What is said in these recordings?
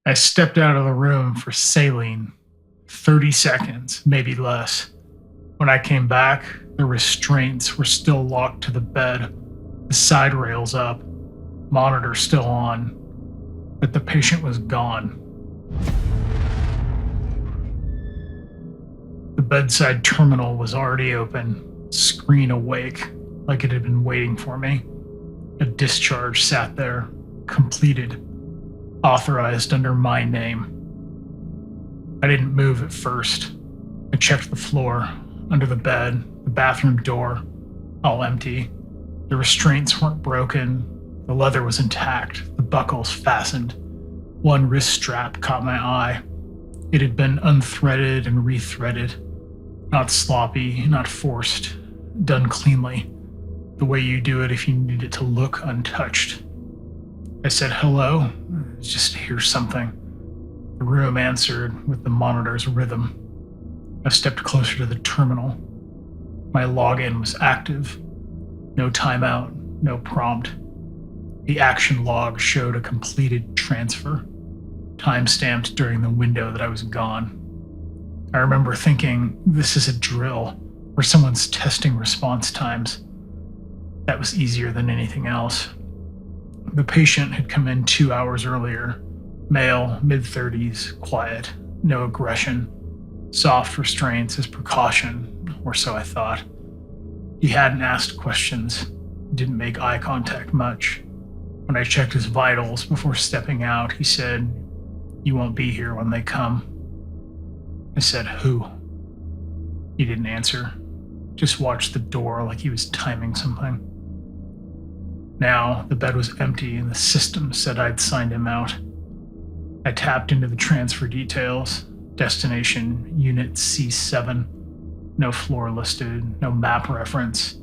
I stepped out of the room for saline, 30 seconds, maybe less. When I came back, the restraints were still locked to the bed, the side rails up, monitor still on, but the patient was gone. The bedside terminal was already open, screen awake, like it had been waiting for me. A discharge sat there, completed, authorized under my name. I didn't move at first. I checked the floor, under the bed, the bathroom door, all empty. The restraints weren't broken. The leather was intact, the buckles fastened. One wrist strap caught my eye. It had been unthreaded and rethreaded. Not sloppy, not forced, done cleanly, the way you do it if you need it to look untouched. I said hello, just to hear something. The room answered with the monitor's rhythm. I stepped closer to the terminal. My login was active. No timeout, no prompt. The action log showed a completed transfer, time-stamped during the window that I was gone. I remember thinking, this is a drill, where someone's testing response times. That was easier than anything else. The patient had come in 2 hours earlier. Male, mid-30s, quiet, no aggression. Soft restraints as precaution, or so I thought. He hadn't asked questions, didn't make eye contact much. When I checked his vitals before stepping out, he said, "You won't be here when they come." I said, "Who?" He didn't answer, just watched the door like he was timing something. Now, the bed was empty and the system said I'd signed him out. I tapped into the transfer details. Destination, Unit C7. No floor listed, no map reference.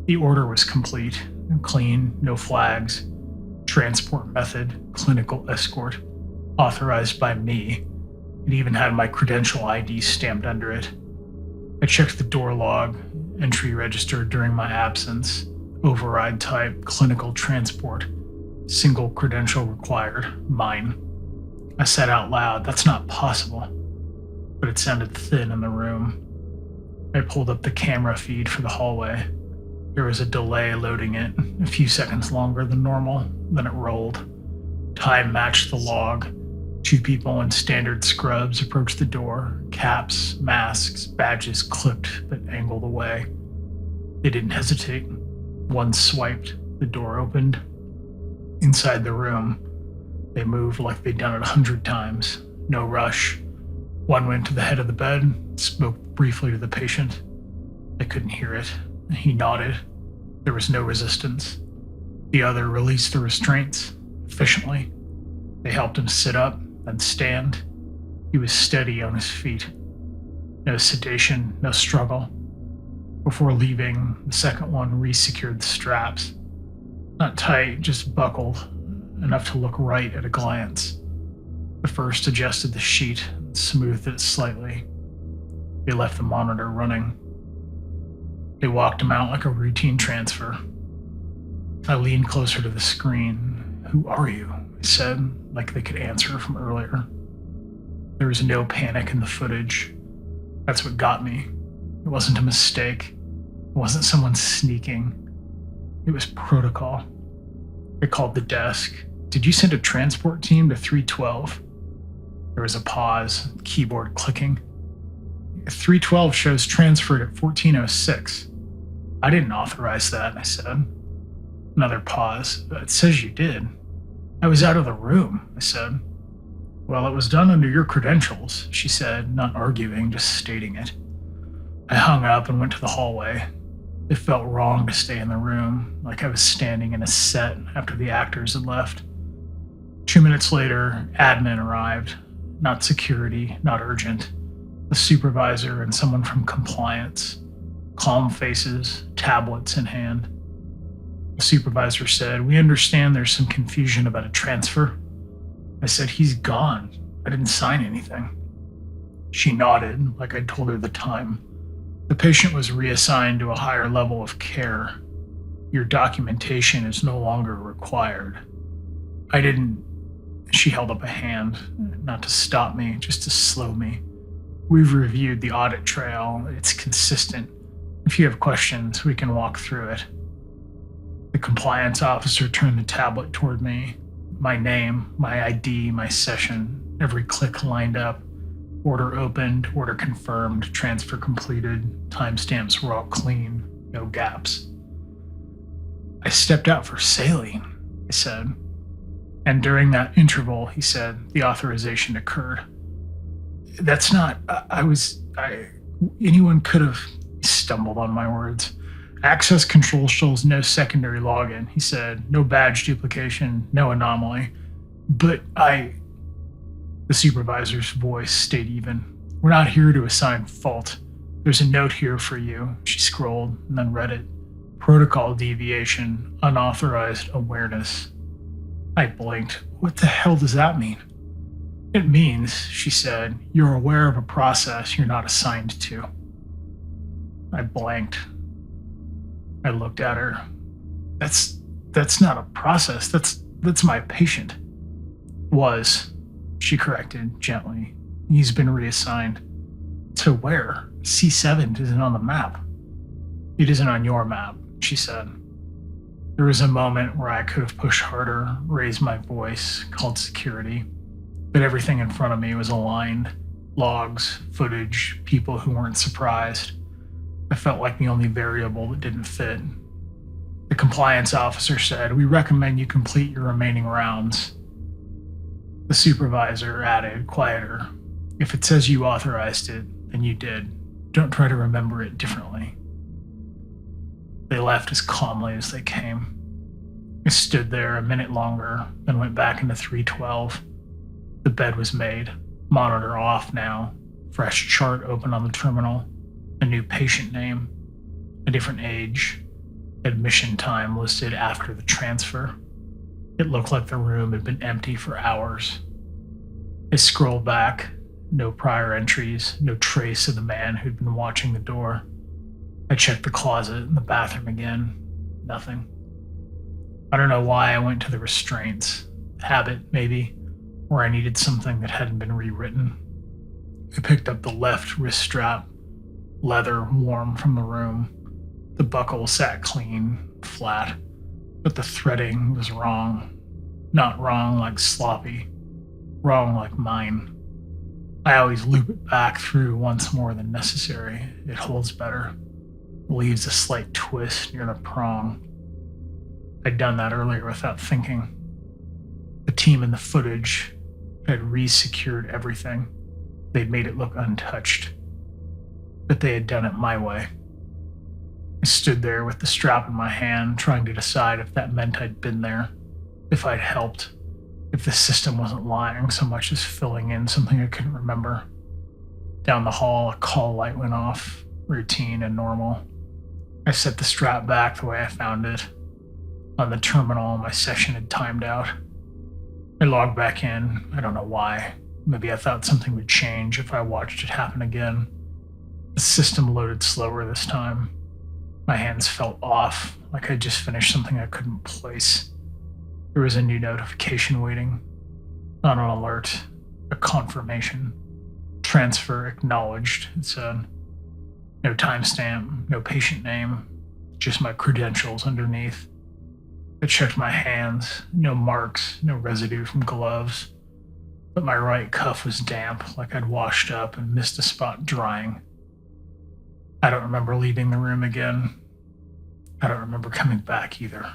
The order was complete, clean, no flags. Transport method, clinical escort. Authorized by me. It even had my credential ID stamped under it. I checked the door log, entry registered during my absence. Override type, clinical transport. Single credential required, mine. I said out loud, "That's not possible." But it sounded thin in the room. I pulled up the camera feed for the hallway. There was a delay loading it, a few seconds longer than normal, then it rolled. Time matched the log. 2 people in standard scrubs approached the door, caps, masks, badges clipped but angled away. They didn't hesitate. One swiped, the door opened. Inside the room, they moved like they'd done it 100 times. No rush. One went to the head of the bed, spoke briefly to the patient. I couldn't hear it. He nodded. There was no resistance. The other released the restraints, efficiently. They helped him sit up, then stand. He was steady on his feet. No sedation, no struggle. Before leaving, the second one re-secured the straps. Not tight, just buckled, enough to look right at a glance. The first adjusted the sheet and smoothed it slightly. They left the monitor running. They walked him out like a routine transfer. I leaned closer to the screen. "Who are you?" I said, like they could answer from earlier. There was no panic in the footage. That's what got me. It wasn't a mistake. It wasn't someone sneaking. It was protocol. I called the desk. "Did you send a transport team to 312? There was a pause, keyboard clicking. 312 shows transferred at 1406. "I didn't authorize that," I said. Another pause. "It says you did." "I was out of the room," I said. "Well, it was done under your credentials," she said, not arguing, just stating it. I hung up and went to the hallway. It felt wrong to stay in the room, like I was standing in a set after the actors had left. 2 minutes later, admin arrived. Not security, not urgent. The supervisor and someone from compliance. Calm faces, tablets in hand. The supervisor said, "We understand there's some confusion about a transfer." I said, "He's gone. I didn't sign anything." She nodded, like I'd told her the time. "The patient was reassigned to a higher level of care. Your documentation is no longer required." I didn't She held up a hand, not to stop me, just to slow me. We've reviewed the audit trail. It's consistent. If you have questions, we can walk through it. The compliance officer turned the tablet toward me. My name, my ID, my session, every click lined up. Order opened, order confirmed, transfer completed, timestamps were all clean, no gaps. I stepped out for saline, I said. And during that interval, he said, the authorization occurred. That's not, anyone could have stumbled on my words. Access control shows no secondary login, he said. No badge duplication, no anomaly. But the supervisor's voice stayed even. We're not here to assign fault. There's a note here for you. She scrolled and then read it. Protocol deviation, unauthorized awareness. I blinked. What the hell does that mean? It means, she said, you're aware of a process you're not assigned to. I blanked. I looked at her. That's not a process. That's my patient. Was, she corrected gently. He's been reassigned. To where? C7 isn't on the map. It isn't on your map, she said. There was a moment where I could have pushed harder, raised my voice, called security, but everything in front of me was aligned. Logs, footage, people who weren't surprised. I felt like the only variable that didn't fit. The compliance officer said, we recommend you complete your remaining rounds. The supervisor added, quieter, if it says you authorized it, then you did. Don't try to remember it differently. They left as calmly as they came. I stood there a minute longer, then went back into 312. The bed was made, monitor off now, fresh chart open on the terminal, a new patient name, a different age, admission time listed after the transfer. It looked like the room had been empty for hours. I scrolled back, no prior entries, no trace of the man who'd been watching the door. I checked the closet and the bathroom again, nothing. I don't know why I went to the restraints, habit maybe, or I needed something that hadn't been rewritten. I picked up the left wrist strap, leather warm from the room. The buckle sat clean, flat, but the threading was wrong. Not wrong like sloppy, wrong like mine. I always loop it back through once more than necessary. It holds better. Leaves a slight twist near the prong. I'd done that earlier without thinking. The team in the footage had re-secured everything. They'd made it look untouched. But they had done it my way. I stood there with the strap in my hand, trying to decide if that meant I'd been there, if I'd helped, if the system wasn't lying so much as filling in something I couldn't remember. Down the hall, a call light went off, routine and normal. I set the strap back the way I found it. On the terminal, my session had timed out. I logged back in. I don't know why. Maybe I thought something would change if I watched it happen again. The system loaded slower this time. My hands felt off, like I'd just finished something I couldn't place. There was a new notification waiting. Not an alert, a confirmation. Transfer acknowledged, it said. No timestamp, no patient name, just my credentials underneath. I checked my hands, no marks, no residue from gloves. But my right cuff was damp, like I'd washed up and missed a spot drying. I don't remember leaving the room again. I don't remember coming back either.